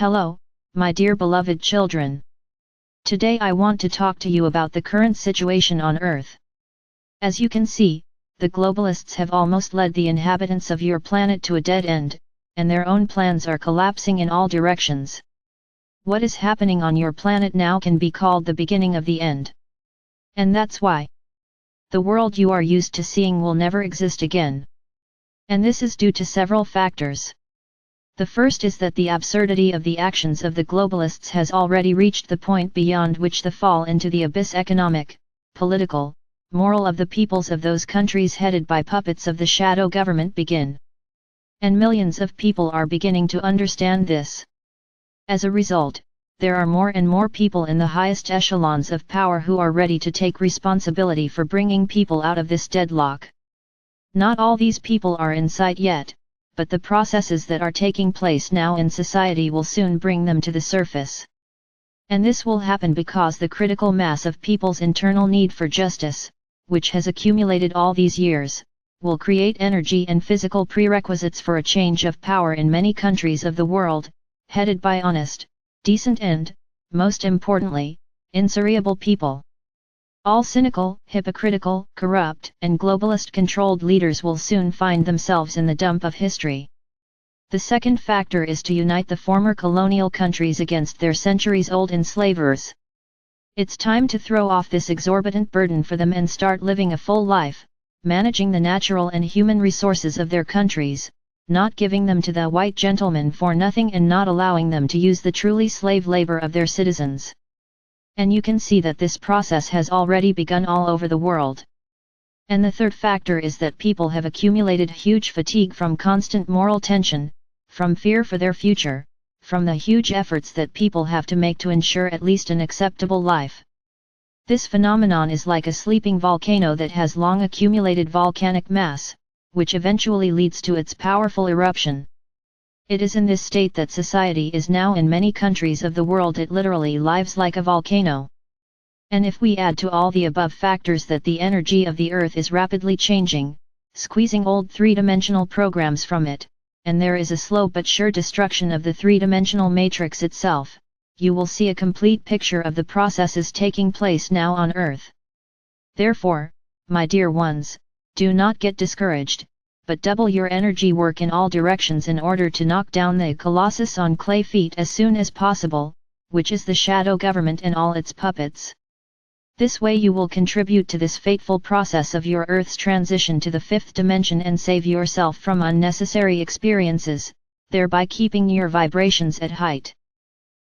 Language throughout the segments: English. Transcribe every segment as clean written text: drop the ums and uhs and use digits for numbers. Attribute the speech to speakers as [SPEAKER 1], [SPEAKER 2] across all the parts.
[SPEAKER 1] Hello, my dear beloved children. Today I want to talk to you about the current situation on Earth. As you can see, the globalists have almost led the inhabitants of your planet to a dead end, and their own plans are collapsing in all directions. What is happening on your planet now can be called the beginning of the end. And that's why the world you are used to seeing will never exist again. And this is due to several factors. The first is that the absurdity of the actions of the globalists has already reached the point beyond which the fall into the abyss economic, political, moral of the peoples of those countries headed by puppets of the shadow government begin. And millions of people are beginning to understand this. As a result, there are more and more people in the highest echelons of power who are ready to take responsibility for bringing people out of this deadlock. Not all these people are in sight yet, but the processes that are taking place now in society will soon bring them to the surface. And this will happen because the critical mass of people's internal need for justice, which has accumulated all these years, will create energy and physical prerequisites for a change of power in many countries of the world, headed by honest, decent and, most importantly, insuriable people. All cynical, hypocritical, corrupt, and globalist-controlled leaders will soon find themselves in the dump of history. The second factor is to unite the former colonial countries against their centuries-old enslavers. It's time to throw off this exorbitant burden for them and start living a full life, managing the natural and human resources of their countries, not giving them to the white gentleman for nothing and not allowing them to use the truly slave labor of their citizens. And you can see that this process has already begun all over the world. And the third factor is that people have accumulated huge fatigue from constant moral tension, from fear for their future, from the huge efforts that people have to make to ensure at least an acceptable life. This phenomenon is like a sleeping volcano that has long accumulated volcanic mass, which eventually leads to its powerful eruption. It is in this state that society is now in many countries of the world. It literally lives like a volcano. And if we add to all the above factors that the energy of the Earth is rapidly changing, squeezing old three-dimensional programs from it, and there is a slow but sure destruction of the three-dimensional matrix itself, you will see a complete picture of the processes taking place now on Earth. Therefore, my dear ones, do not get discouraged, but double your energy work in all directions in order to knock down the colossus on clay feet as soon as possible, which is the shadow government and all its puppets. This way you will contribute to this fateful process of your Earth's transition to the fifth dimension and save yourself from unnecessary experiences, thereby keeping your vibrations at height.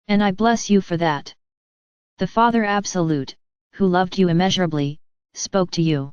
[SPEAKER 1] And I bless you for that. The Father Absolute, who loved you immeasurably, spoke to you.